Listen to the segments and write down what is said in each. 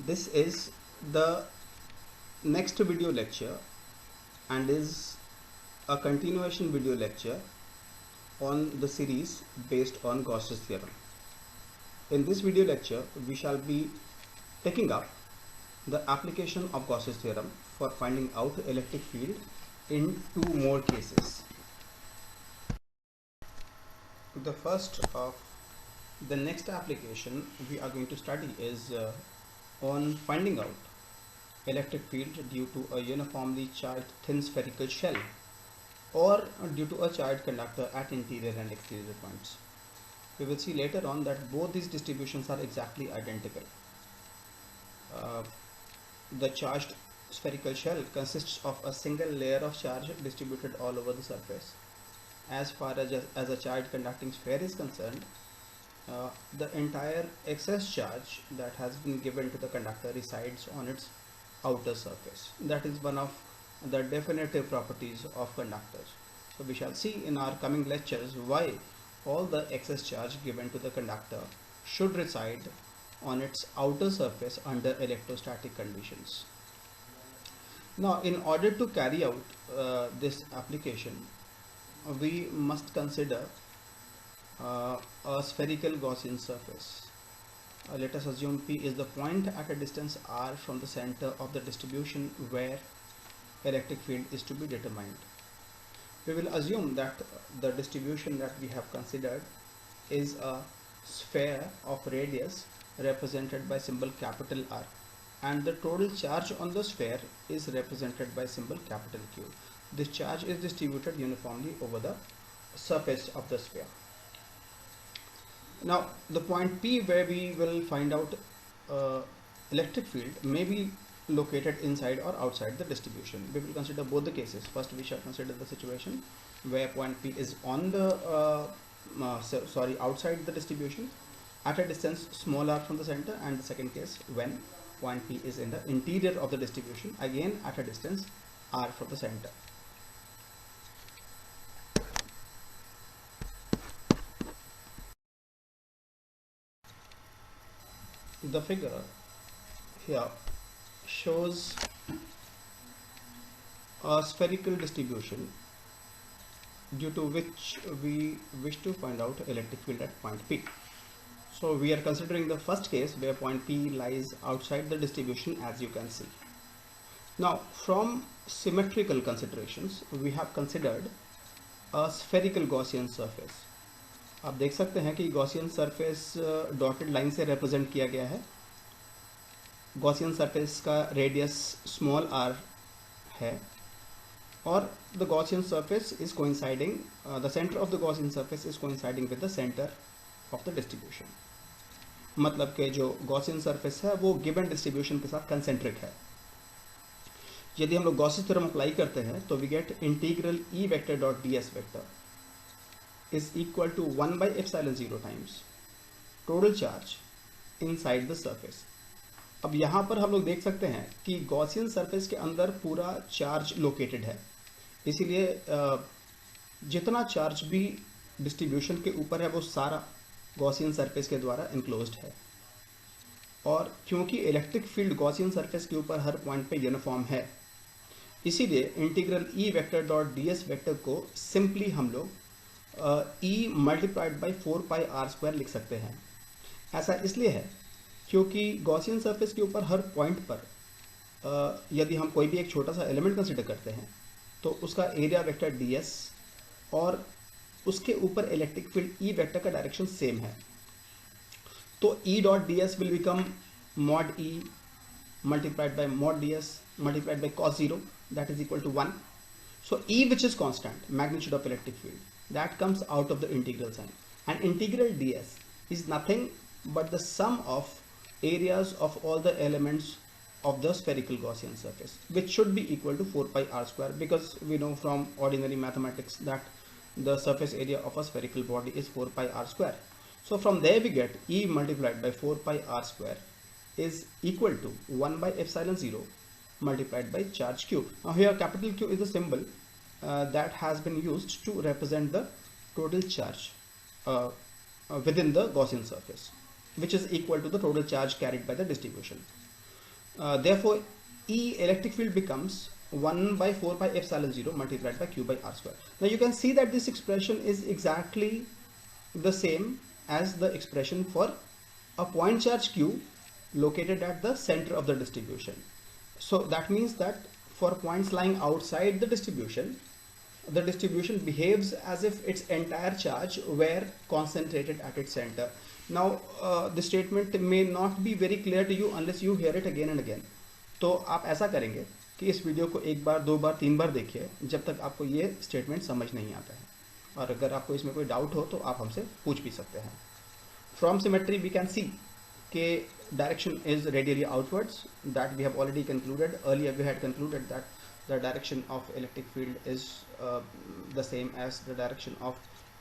This is the next video lecture and is a continuation video lecture on the series based on Gauss's theorem. In this video lecture, we shall be taking up the application of Gauss's theorem for finding out electric field in two more cases. The first of the next application we are going to study is on finding out electric field due to a uniformly charged thin spherical shell or due to a charged conductor at interior and exterior points. We will see later on that both these distributions are exactly identical. The charged spherical shell consists of a single layer of charge distributed all over the surface. As far as a charged conducting sphere is concerned, the entire excess charge that has been given to the conductor resides on its outer surface. That is one of the definitive properties of conductors. So we shall see in our coming lectures why all the excess charge given to the conductor should reside on its outer surface under electrostatic conditions. Now, in order to carry out this application, we must consider a spherical Gaussian surface. Let us assume P is the point at a distance r from the center of the distribution where electric field is to be determined. We will assume that the distribution that we have considered is a sphere of radius represented by symbol capital R, and the total charge on the sphere is represented by symbol capital Q. This charge is distributed uniformly over the surface of the sphere. Now, the point P where we will find out electric field may be located inside or outside the distribution. We will consider both the cases. First, we shall consider the situation where point P is on the outside the distribution at a distance small r from the center, and the second case when point P is in the interior of the distribution, again at a distance r from the center. The figure here shows a spherical distribution due to which we wish to find out electric field at point P. So we are considering the first case where point P lies outside the distribution, as you can see. Now, from symmetrical considerations, we have considered a spherical Gaussian surface. आप देख सकते हैं कि Gaussian surface dotted line से represent किया गया है. Gaussian surface का रेडियस स्मॉल r है और the Gaussian surface is coinciding, the centre of the Gaussian surface is coinciding with the centre of the distribution. मतलब कि जो गॉसियन सरफेस है वो गिवन डिस्ट्रीब्यूशन के साथ कंसेंट्रिक है. यदि हम लोग गॉसियन थ्योरम अप्लाई करते हैं तो we get integral E vector dot ds vector is equal to 1 by epsilon 0 times total charge inside the surface. अब यहाँ पर हम लोग देख सकते हैं कि गॉसियन सरफेस के अंदर पूरा चार्ज लोकेटेड है, इसीलिए जितना चार्ज भी डिस्ट्रीब्यूशन के ऊपर है वो सारा गॉसियन सरफेस के द्वारा इनक्लोज्ड है. और क्योंकि इलेक्ट्रिक फील्ड गॉसियन सरफेस के ऊपर हर पॉइंट पे यूनिफॉर्म है, इसीलिए integral E vector dot ds vector को सिंपली हम लोग E multiplied by 4 pi r square लिख सकते हैं. ऐसा इसलिए है क्योंकि गॉसियन सरफेस के ऊपर हर पॉइंट पर यदि हम कोई भी एक छोटा सा एलिमेंट कंसिडर करते हैं तो उसका एरिया वेक्टर ds और उसके ऊपर इलेक्ट्रिक फील्ड E वेक्टर का डायरेक्शन सेम है. तो E dot ds will become mod E multiplied by mod ds multiplied by cos 0, that is equal to 1. So E, which is constant, magnitude of electric field, that comes out of the integral sign, and integral ds is nothing but the sum of areas of all the elements of the spherical Gaussian surface, which should be equal to 4 pi r square, because we know from ordinary mathematics that the surface area of a spherical body is 4 pi r square. So from there we get E multiplied by 4 pi r square is equal to 1 by epsilon 0 multiplied by charge q. Now here capital Q is the symbol that has been used to represent the total charge within the Gaussian surface, which is equal to the total charge carried by the distribution. Therefore E electric field becomes 1 by 4 pi epsilon 0 multiplied by q by r square. Now you can see that this expression is exactly the same as the expression for a point charge q located at the center of the distribution. So that means that for points lying outside the distribution behaves as if its entire charge were concentrated at its center. Now the statement may not be very clear to you unless you hear it again and again. तो आप ऐसा करेंगे कि इस video को एक बार, दो बार, तीन बार देखिए जब तक आपको ये स्टेटमेंट समझ नहीं आता है, और अगर आपको इसमें कोई डाउट हो तो आप हमसे पूछ भी सकते हैं. From symmetry we can see कि direction is radially outwards, that we have already concluded. Earlier we had concluded that the direction of electric field is the same as the direction of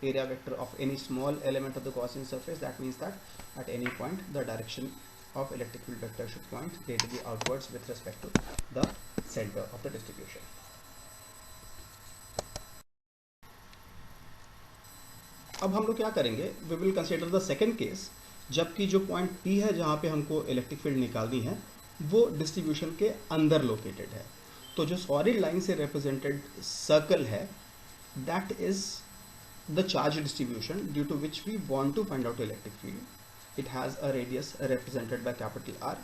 area vector of any small element of the Gaussian surface. That means that at any point the direction of electric field vector should point radially outwards with respect to the center of the distribution. अब हम लोग क्या करेंगे, we will consider the second case, जबकि जो point P है जहाँ पे हमको इलेक्ट्रिक फील्ड निकालनी है वो डिस्ट्रीब्यूशन के अंदर लोकेटेड है. तो जो सॉलिड लाइन से रिप्रेजेंटेड सर्कल है that is the charge distribution due to which we want to find out electric field. It has a radius represented by capital R,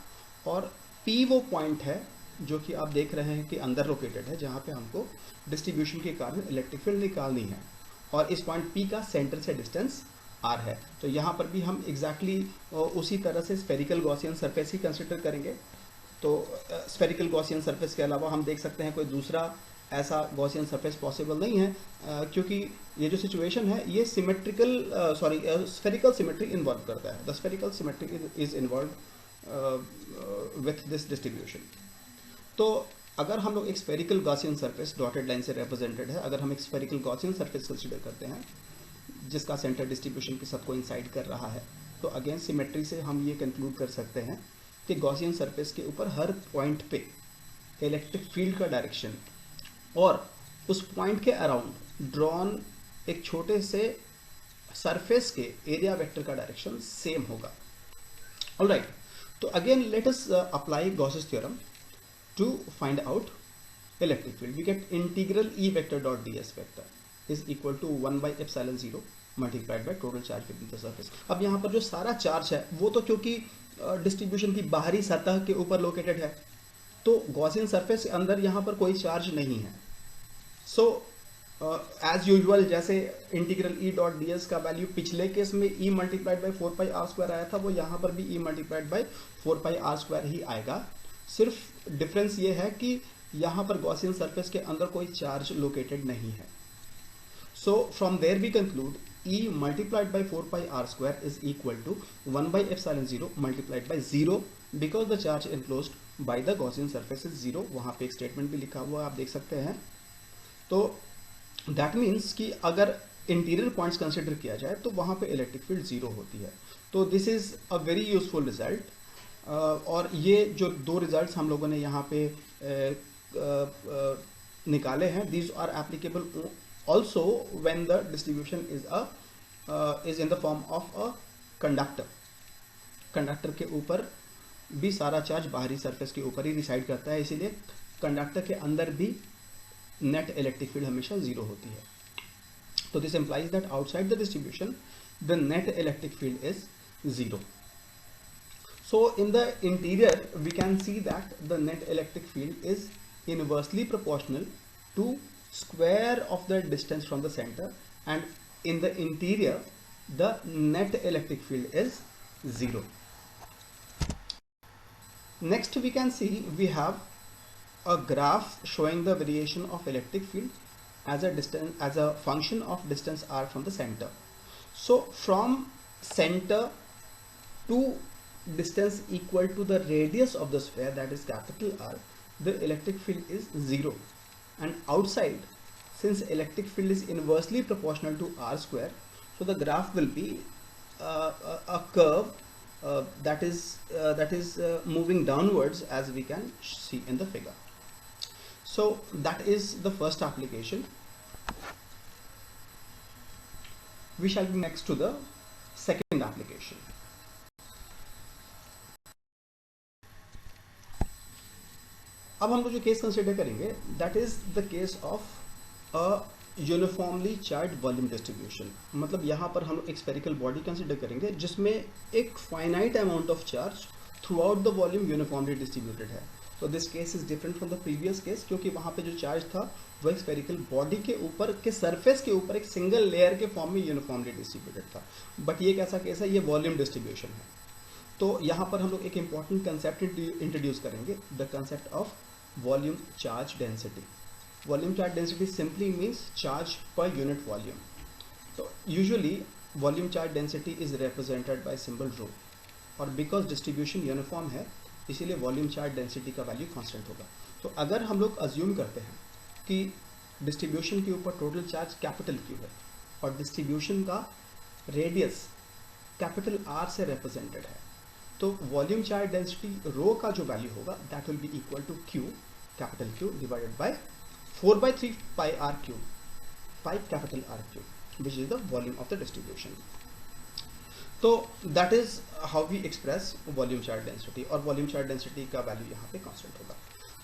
और P वो पॉइंट है जो कि आप देख रहे हैं कि अंदर लोकेटेड है, जहाँ पे हमको डिस्ट्रीब्यूशन के कारण इलेक्ट्रिक फील्ड निकालनी है, और इस पॉइंट P का सेंटर से डिस्टेंस R है. तो यहाँ पर भी हम एग्जैक्टली उसी तरह से स्फेरिकल गॉसियन सरफेस ही कंसिडर करेंगे. तो स्फेरिकल गॉसियन सरफेस के अलावा हम देख सकते हैं कोई दूसरा ऐसा गॉसियन सरफेस पॉसिबल नहीं है, क्योंकि ये जो सिचुएशन है ये स्फेरिकल सिमेट्री इन्वॉल्व करता है. The spherical symmetry is involve with this distribution. तो अगर हम लोग एक spherical Gaussian surface dotted line से रिप्रेजेंटेड है, अगर हम एक स्फेरिकल गॉसियन सरफेस कंसिडर करते हैं जिसका सेंटर डिस्ट्रीब्यूशन के साथ कोइंसाइड कर रहा है, तो अगेन सिमेट्री से हम ये कंक्लूड कर सकते हैं कि गॉसियन सरफेस के ऊपर हर पॉइंट पे इलेक्ट्रिक फील्ड का डायरेक्शन और उस पॉइंट के अराउंड ड्रॉन एक छोटे से सरफेस के एरिया वेक्टर का डायरेक्शन सेम होगा. ऑलराइट, तो again let us apply Gauss's theorem to find out electric field. We get integral E vector dot ds vector is equal to 1 by epsilon 0 multiplied by total charge with the surface. अब यहाँ पर जो सारा charge है वो तो क्योंकि distribution की बाहरी सतह के ऊपर लोकेटेड है, तो गॉसियन सरफेस के अंदर यहाँ पर कोई चार्ज नहीं है. सो एज यूजुअल जैसे इंटीग्रल E डॉट ds का वैल्यू पिछले केस में E multiplied by 4 pi r square आया था, वो यहाँ पर भी E multiplied by 4 pi r square ही आएगा. सिर्फ डिफरेंस ये है कि यहाँ पर गॉसियन सरफेस के अंदर कोई चार्ज लोकेटेड नहीं है. So from there we conclude E multiplied by 4 pi r square is equal to 1 by epsilon 0 multiplied by 0, because the charge enclosed by the Gaussian surface is 0. वहाँ पे एक statement भी लिखा हुआ आप देख सकते हैं. तो that means कि अगर इंटीरियर पॉइंट्स कंसिडर किया जाए तो वहाँ पे इलेक्ट्रिक फील्ड 0 होती है. तो this is a very useful result. और ये जो दो रिजल्ट्स हम लोगों ने यहाँ पे निकाले हैं, these are applicable also when the distribution is in the form of a conductor. Conductor के ऊपर भी सारा चार्ज बाहरी सरफेस के ऊपर ही रिसाइड करता है, इसीलिए कंडक्टर के अंदर भी नेट इलेक्ट्रिक फील्ड हमेशा 0 होती है. तो this implies that outside the distribution the net electric field is 0. So in the interior we can see that the net electric field is inversely proportional to square of the distance from the center, and in the interior the net electric field is 0. Next we can see we have a graph showing the variation of electric field as a function of distance r from the center. So from center to distance equal to the radius of the sphere, that is capital R, the electric field is 0. And outside, since electric field is inversely proportional to r square, so the graph will be a curve that is moving downwards, as we can see in the figure. So that is the first application. We shall be next to the second application. अब हम लोग जो case consider करेंगे that is the case of a uniformly charge volume distribution. मतलब यहाँ पर हम एक स्फेरिकल बॉडी कंसिडर करेंगे जिसमें एक finite amount of charge through out the volume uniformly distributed है। तो this case is different from the previous case, क्योंकि वहाँ पे जो चार्ज था वो एक स्फेरिकल बॉडी के ऊपर के सरफेस के ऊपर एक सिंगल लेयर के फॉर्म में यूनिफॉर्मली डिस्ट्रीब्यूटेड था। बट ये कैसा केस है, ये वॉल्यूम डिस्ट्रीब्यूशन है। तो यहाँ पर हम लोग एक इंपॉर्टेंट कंसेप्ट इंट्रोड्यूस करेंगे, the concept of volume charge density. Volume charge density simply means charge per unit volume. तो usually volume charge density is represented by symbol rho, और बिकॉज डिस्ट्रीब्यूशन यूनिफॉर्म है इसीलिए वॉल्यूम चार्ज डेंसिटी का value constant होगा। तो अगर हम लोग अज्यूम करते हैं कि डिस्ट्रीब्यूशन के ऊपर टोटल चार्ज कैपिटल क्यू है और डिस्ट्रीब्यूशन का रेडियस कैपिटल आर से रिप्रेजेंटेड है, तो वॉल्यूम चार्ज डेंसिटी रो का जो वैल्यू होगा that will be equal to Q capital Q divided by 4/3 pi R cube, pi capital R cube, which is the volume of the distribution. तो that is how we express volume charge density, और volume charge density का value यहाँ पे constant होगा।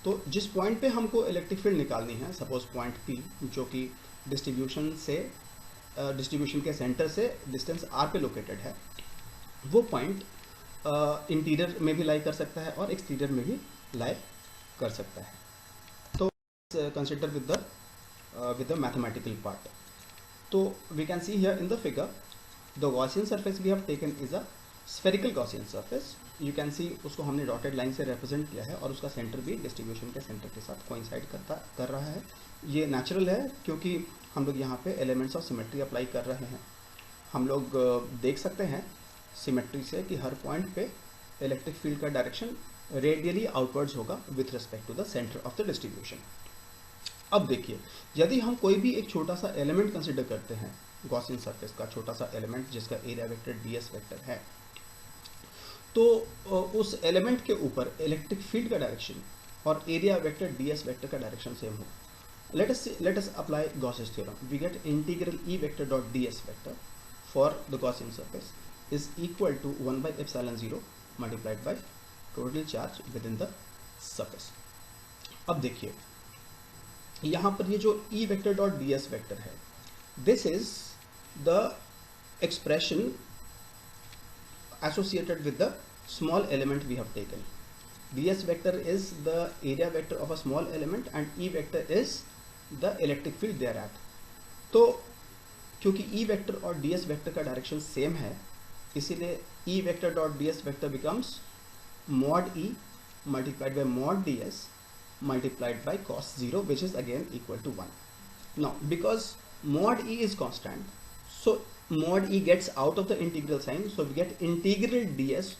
तो जिस point पे हमको इलेक्ट्रिक फील्ड निकालनी है, सपोज पॉइंट P जो कि डिस्ट्रीब्यूशन के सेंटर से डिस्टेंस r पे लोकेटेड है, वो पॉइंट इंटीरियर में भी लाई कर सकता है और एक्सटीरियर में भी लाई कर सकता है। तो consider with the mathematical part. तो we can see here in the figure the Gaussian surface we have taken is a spherical Gaussian surface. You can see उसको हमने डॉटेड लाइन से रिप्रेजेंट किया है, और उसका सेंटर भी डिस्ट्रीब्यूशन के सेंटर के साथ कोइंसाइड कर रहा है। ये नेचुरल है क्योंकि हम लोग यहाँ पे एलिमेंट्स ऑफ सिमेट्री अप्लाई कर रहे हैं। हम लोग देख सकते हैं सिमेट्री से कि हर पॉइंट पे इलेक्ट्रिक फील्ड का डायरेक्शन रेडियली आउटवर्ड्स होगा with respect to the centre of the distribution. अब देखिए, यदि हम कोई भी एक छोटा सा एलिमेंट कंसिडर करते हैं, गॉसियन सरफेस का छोटा सा एलिमेंट जिसका एरिया वेक्टर ds वेक्टर है, तो उस एलिमेंट के ऊपर इलेक्ट्रिक फील्ड का डायरेक्शन और एरिया वेक्टर ds वेक्टर का डायरेक्शन सेम हो। let us apply Gauss's theorem. We get integral E vector dot ds vector for the Gaussian surface is equal to 1/epsilon 0 multiplied by total charge within the surface. अब देखिए यहाँ पर ये जो E vector dot ds vector है, this is the expression associated with the small element we have taken. ds vector is the area vector of a small element and E vector is the electric field thereat. तो क्योंकि E vector और ds vector का direction same है, इसीलिए E vector dot ds vector becomes mod E multiplied by mod ds multiplied by cos 0, which is again equal to 1. Now because mod E is constant, so mod E gets out of the integral sign, so we get integral ds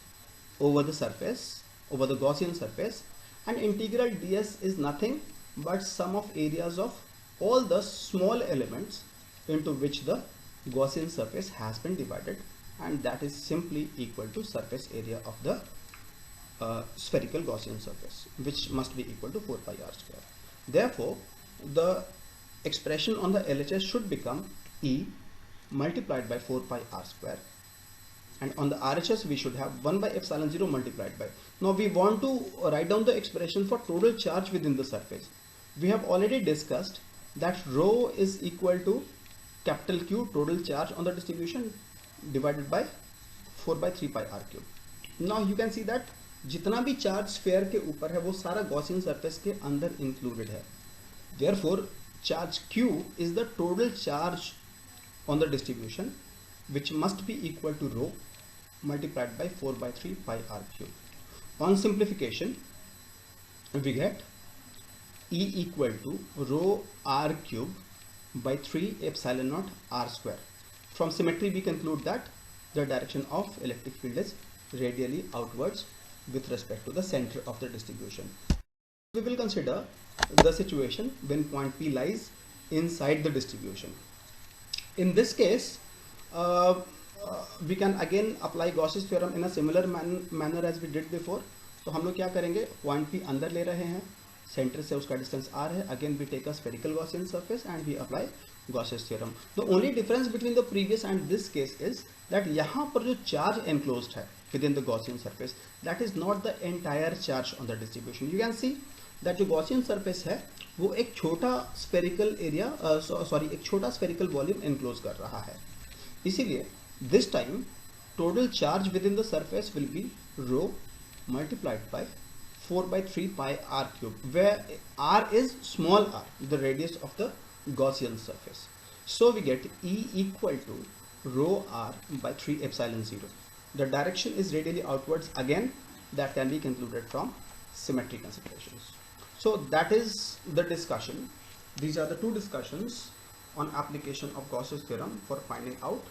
over the surface, over the Gaussian surface, and integral ds is nothing but sum of areas of all the small elements into which the Gaussian surface has been divided, and that is simply equal to surface area of the spherical Gaussian surface, which must be equal to 4 pi r square. Therefore, the expression on the LHS should become E multiplied by 4 pi r square, and on the RHS we should have 1/epsilon 0 multiplied by. Now we want to write down the expression for total charge within the surface. We have already discussed that rho is equal to capital Q total charge on the distribution divided by 4/3 pi r cube. Now you can see that जितना भी charge sphere के ऊपर है वो सारा Gaussian surface के अंदर included है। Therefore charge Q is the total charge on the distribution, which must be equal to rho multiplied by 4/3 pi r cube. On simplification we get E equal to rho r cube by 3 epsilon naught r square. From symmetry we conclude that the direction of electric field is radially outwards with respect to the center of the distribution. We will consider the situation when point P lies inside the distribution. In this case we can again apply Gauss's theorem in a similar manner as we did before. तो हम लोग क्या करेंगे, point P अंदर ले रहे हैं, centre से उसका डिस्टेंस r है, again we take a spherical Gaussian surface and we apply Gauss's theorem. The only difference between the previous and this case is that यहाँ पर जो चार्ज एनक्लोज्ड है within the Gaussian surface. That is not the entire charge on the distribution. You can see that जो Gaussian surface है वो एक छोटा spherical area एक छोटा spherical volume enclose कर रहा है. इसीलिए this time total charge within the surface will be rho multiplied by 4 by 3 pi r cube, where r is small r, the radius of the Gaussian surface. So we get E equal to rho r by 3 epsilon 0. The direction is radially outwards again. That can be concluded from symmetry considerations. So that is the discussion. These are the two discussions on application of Gauss's theorem for finding out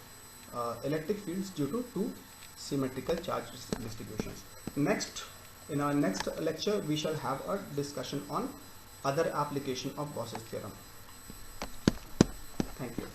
electric fields due to two symmetrical charge distributions. Next, in our next lecture, we shall have a discussion on other application of Gauss's theorem. Thank you.